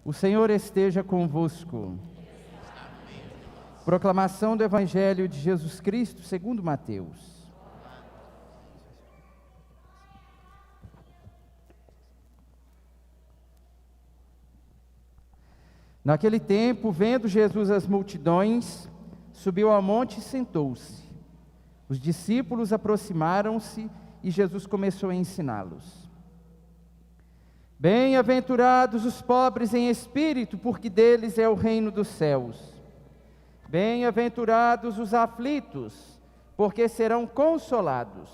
O Senhor esteja convosco. Proclamação do Evangelho de Jesus Cristo segundo Mateus. Naquele tempo, vendo Jesus as multidões, subiu ao monte e sentou-se. Os discípulos aproximaram-se e Jesus começou a ensiná-los. Bem-aventurados os pobres em espírito, porque deles é o reino dos céus. Bem-aventurados os aflitos, porque serão consolados.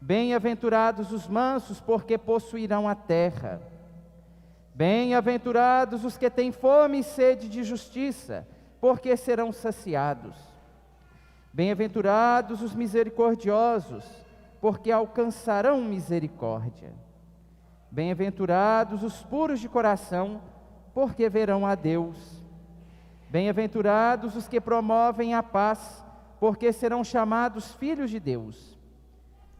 Bem-aventurados os mansos, porque possuirão a terra. Bem-aventurados os que têm fome e sede de justiça, porque serão saciados. Bem-aventurados os misericordiosos, porque alcançarão misericórdia. Bem-aventurados os puros de coração, porque verão a Deus. Bem-aventurados os que promovem a paz, porque serão chamados filhos de Deus.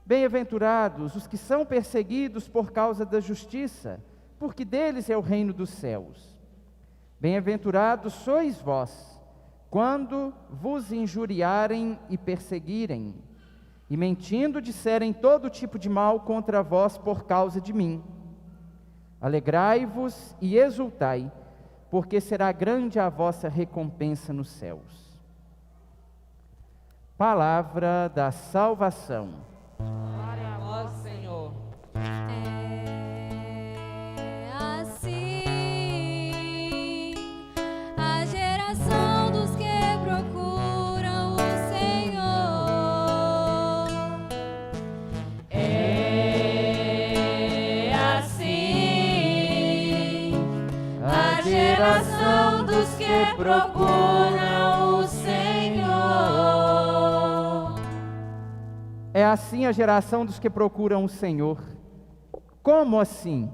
Bem-aventurados os que são perseguidos por causa da justiça, porque deles é o reino dos céus. Bem-aventurados sois vós, quando vos injuriarem e perseguirem, e mentindo disserem todo tipo de mal contra vós por causa de mim. Alegrai-vos e exultai, porque será grande a vossa recompensa nos céus. Palavra da salvação. Glória a vós, Senhor. A geração dos que procuram o Senhor. É assim, a geração dos que procuram o Senhor. É assim a geração dos que procuram o Senhor. Como assim?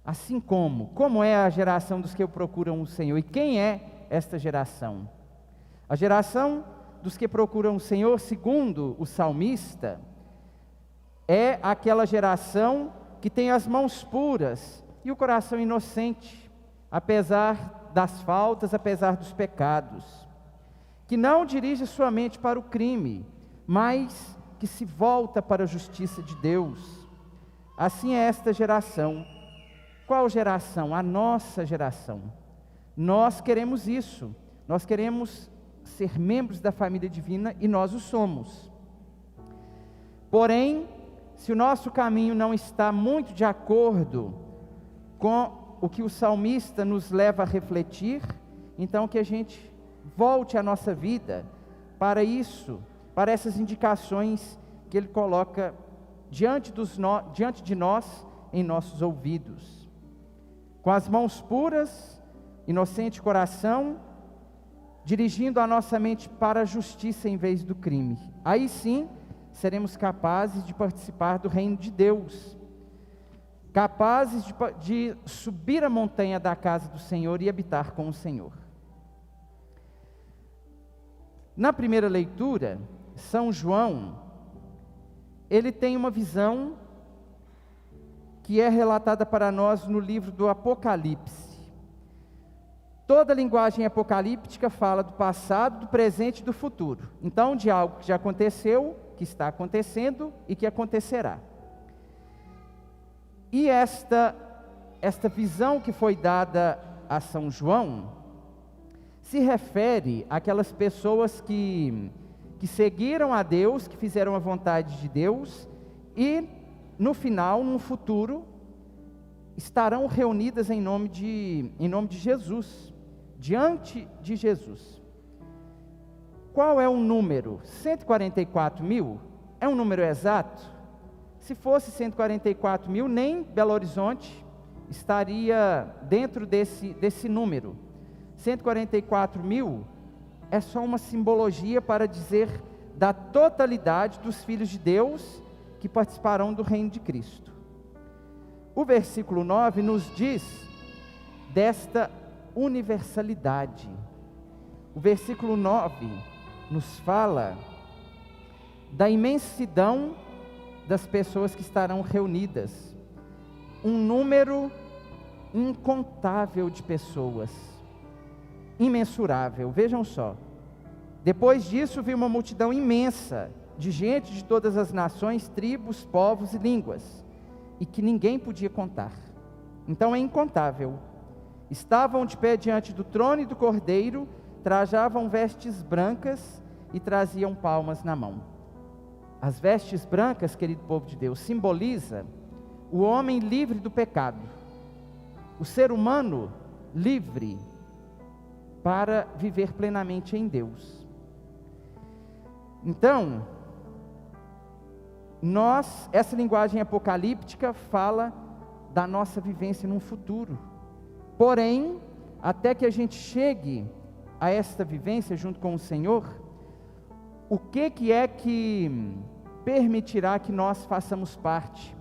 Assim como? Como é a geração dos que procuram o Senhor? E quem é esta geração? A geração dos que procuram o Senhor, segundo o salmista, é aquela geração que tem as mãos puras e o coração inocente, apesar das faltas, apesar dos pecados, que não dirige sua mente para o crime, mas que se volta para a justiça de Deus. Assim é esta geração. Qual geração? A nossa geração. Nós queremos isso. Nós queremos ser membros da família divina e nós o somos. Porém, se o nosso caminho não está muito de acordo com o que o salmista nos leva a refletir, então que a gente volte a nossa vida para isso, para essas indicações que ele coloca diante de nós, em nossos ouvidos. Com as mãos puras, inocente coração, dirigindo a nossa mente para a justiça em vez do crime. Aí sim, seremos capazes de participar do reino de Deus, capazes de subir a montanha da casa do Senhor e habitar com o Senhor. Na primeira leitura, São João, ele tem uma visão que é relatada para nós no livro do Apocalipse. Toda a linguagem apocalíptica fala do passado, do presente e do futuro. Então, de algo que já aconteceu, que está acontecendo e que acontecerá. E esta visão que foi dada a São João se refere àquelas pessoas que seguiram a Deus, que fizeram a vontade de Deus e no final, no futuro, estarão reunidas em nome de Jesus, diante de Jesus. Qual é o número? 144 mil? É um número exato? Se fosse 144 mil, nem Belo Horizonte estaria dentro desse número. 144 mil é só uma simbologia para dizer da totalidade dos filhos de Deus que participarão do reino de Cristo. O versículo 9 nos diz desta universalidade. O versículo 9 nos fala da imensidão das pessoas que estarão reunidas. Um número incontável de pessoas, imensurável. Vejam só, depois disso vi uma multidão imensa de gente de todas as nações, tribos, povos e línguas, e que ninguém podia contar. Então é incontável. Estavam de pé diante do trono e do Cordeiro, trajavam vestes brancas e traziam palmas na mão. As vestes brancas, querido povo de Deus, simboliza o homem livre do pecado, o ser humano livre para viver plenamente em Deus. Então, essa linguagem apocalíptica fala da nossa vivência num futuro. Porém, até que a gente chegue a esta vivência junto com o Senhor, o que é que permitirá que nós façamos parte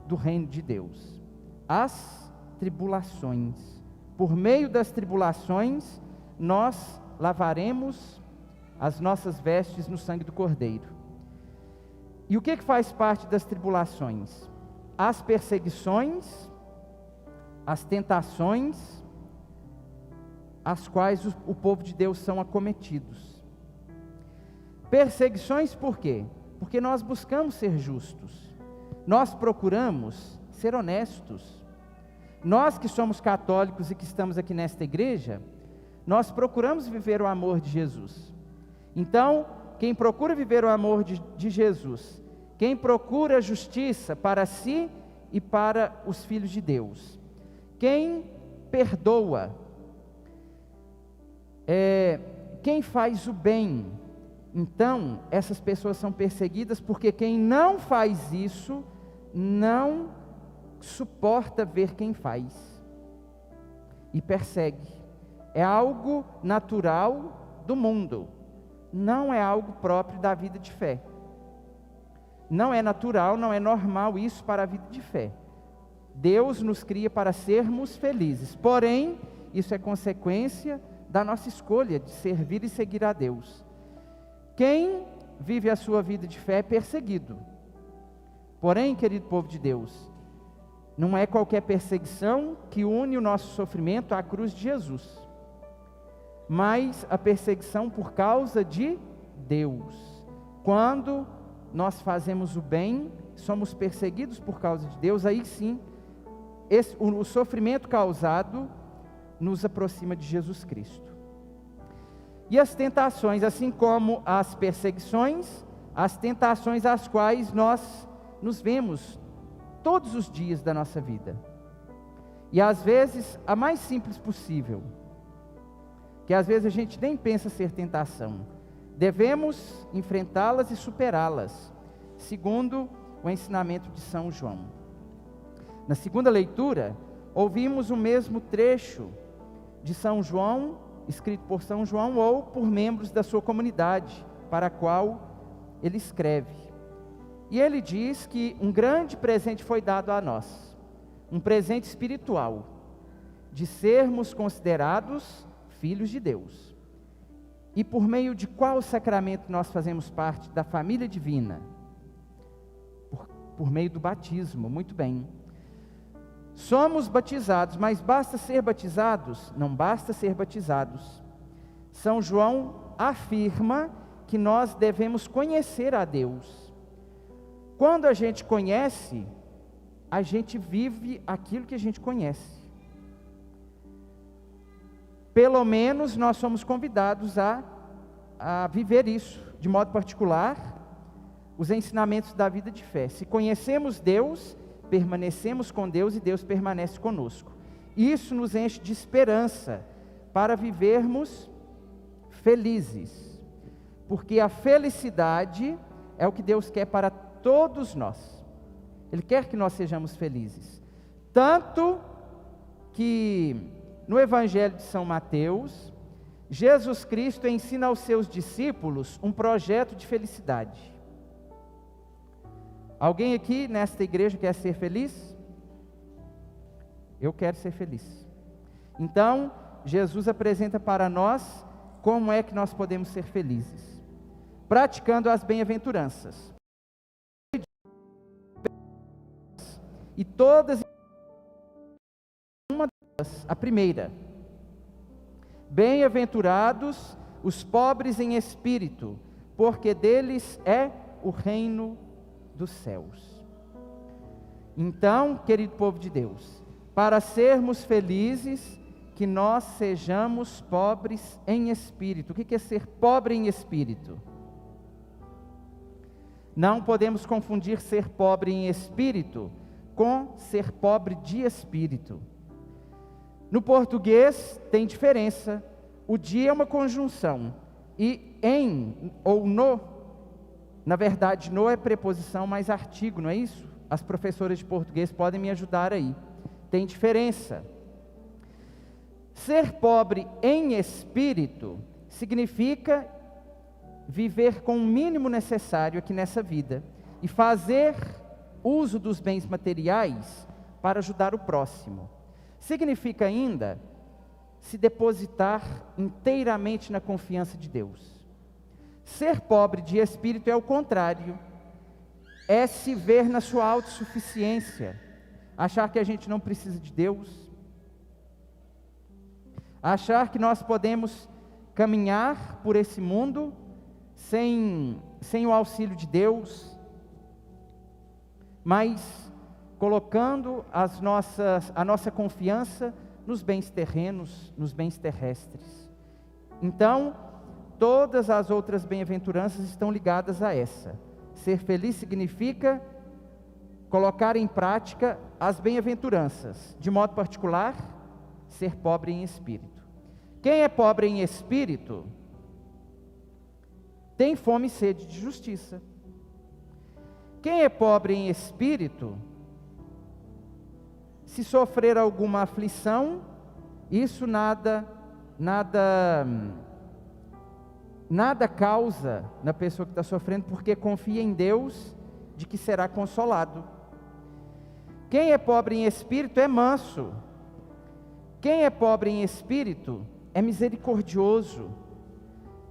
do reino de Deus? As tribulações. Por meio das tribulações, nós lavaremos as nossas vestes no sangue do Cordeiro. E o que faz parte das tribulações? As perseguições, as tentações, as quais o povo de Deus são acometidos. Perseguições por quê? Porque nós buscamos ser justos, nós procuramos ser honestos. Nós que somos católicos e que estamos aqui nesta igreja, nós procuramos viver o amor de Jesus. Então, quem procura viver o amor de Jesus, quem procura a justiça para si e para os filhos de Deus, quem perdoa, quem faz o bem, então essas pessoas são perseguidas, porque quem não faz isso, não suporta ver quem faz e persegue. É algo natural do mundo, não é algo próprio da vida de fé. Não é natural, não é normal isso para a vida de fé. Deus nos cria para sermos felizes, porém, isso é consequência da nossa escolha de servir e seguir a Deus. Quem vive a sua vida de fé é perseguido. Porém, querido povo de Deus, não é qualquer perseguição que une o nosso sofrimento à cruz de Jesus, mas a perseguição por causa de Deus. Quando nós fazemos o bem, somos perseguidos por causa de Deus, aí sim, o sofrimento causado nos aproxima de Jesus Cristo. E as tentações, assim como as perseguições, as tentações às quais nós nos vemos todos os dias da nossa vida. E às vezes, a mais simples possível, que às vezes a gente nem pensa ser tentação, devemos enfrentá-las e superá-las, segundo o ensinamento de São João. Na segunda leitura, ouvimos o mesmo trecho de São João, escrito por São João ou por membros da sua comunidade, para a qual ele escreve. E ele diz que um grande presente foi dado a nós, um presente espiritual, de sermos considerados filhos de Deus. E por meio de qual sacramento nós fazemos parte da família divina? Por meio do batismo, muito bem. Somos batizados, mas basta ser batizados? Não basta ser batizados. São João afirma que nós devemos conhecer a Deus. Quando a gente conhece, a gente vive aquilo que a gente conhece. Pelo menos nós somos convidados a viver isso, de modo particular, os ensinamentos da vida de fé. Se conhecemos Deus, permanecemos com Deus e Deus permanece conosco. Isso nos enche de esperança para vivermos felizes, porque a felicidade é o que Deus quer para todos nós. Ele quer que nós sejamos felizes. Tanto que no Evangelho de São Mateus, Jesus Cristo ensina aos seus discípulos um projeto de felicidade. Alguém aqui nesta igreja quer ser feliz? Eu quero ser feliz. Então, Jesus apresenta para nós como é que nós podemos ser felizes. Praticando as bem-aventuranças. E todas A primeira: bem-aventurados os pobres em espírito, porque deles é o reino dos céus. Então, querido povo de Deus, para sermos felizes, que nós sejamos pobres em espírito. O que é ser pobre em espírito? Não podemos confundir ser pobre em espírito com ser pobre de espírito. No português tem diferença. O de é uma conjunção e em ou no, na verdade no é preposição mais artigo, não é isso? As professoras de português podem me ajudar aí. Tem diferença. Ser pobre em espírito significa viver com o mínimo necessário aqui nessa vida e fazer uso dos bens materiais para ajudar o próximo. Significa ainda se depositar inteiramente na confiança de Deus. Ser pobre de espírito é o contrário, é se ver na sua autossuficiência, achar que a gente não precisa de Deus, achar que nós podemos caminhar por esse mundo sem o auxílio de Deus, mas colocando a nossa confiança nos bens terrenos, nos bens terrestres. Então, todas as outras bem-aventuranças estão ligadas a essa. Ser feliz significa colocar em prática as bem-aventuranças, de modo particular, ser pobre em espírito. Quem é pobre em espírito tem fome e sede de justiça. Quem é pobre em espírito, se sofrer alguma aflição, isso nada causa na pessoa que está sofrendo, porque confia em Deus de que será consolado. Quem é pobre em espírito é manso. Quem é pobre em espírito é misericordioso.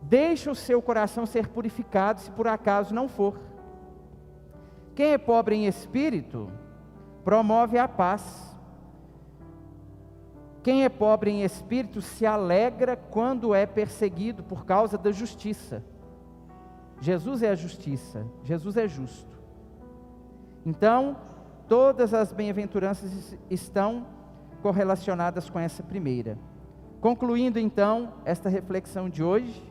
Deixa o seu coração ser purificado, se por acaso não for. Quem é pobre em espírito promove a paz. Quem é pobre em espírito se alegra quando é perseguido por causa da justiça. Jesus é a justiça, Jesus é justo. Então, todas as bem-aventuranças estão correlacionadas com essa primeira. Concluindo então esta reflexão de hoje,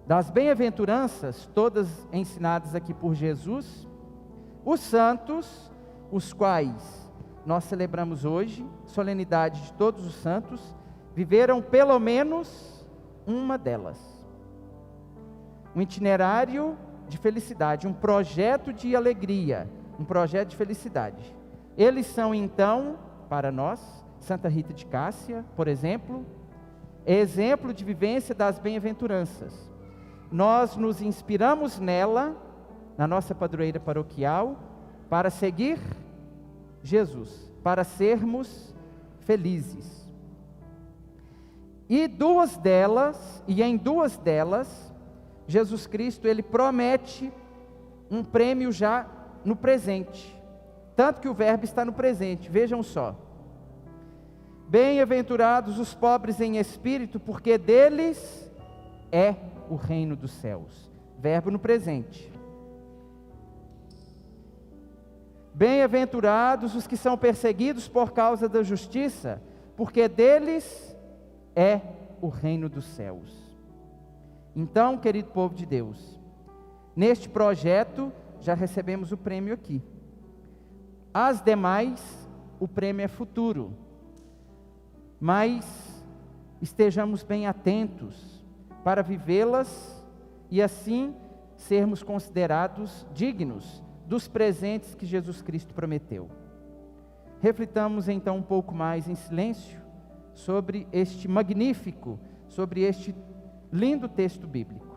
das bem-aventuranças, todas ensinadas aqui por Jesus, os santos, os quais nós celebramos hoje, solenidade de todos os santos, viveram pelo menos uma delas. Um itinerário de felicidade, um projeto de alegria, um projeto de felicidade. Eles são então, para nós, Santa Rita de Cássia, por exemplo, exemplo de vivência das bem-aventuranças. Nós nos inspiramos nela, na nossa padroeira paroquial, para seguir Jesus, para sermos felizes. E em duas delas, Jesus Cristo, ele promete um prêmio já no presente. Tanto que o verbo está no presente, vejam só. Bem-aventurados os pobres em espírito, porque deles é o reino dos céus. Verbo no presente. Bem-aventurados os que são perseguidos por causa da justiça, porque deles é o reino dos céus. Então, querido povo de Deus, neste projeto já recebemos o prêmio aqui. As demais, o prêmio é futuro. Mas estejamos bem atentos para vivê-las e assim sermos considerados dignos dos presentes que Jesus Cristo prometeu. Reflitamos então um pouco mais em silêncio sobre este magnífico, sobre este lindo texto bíblico.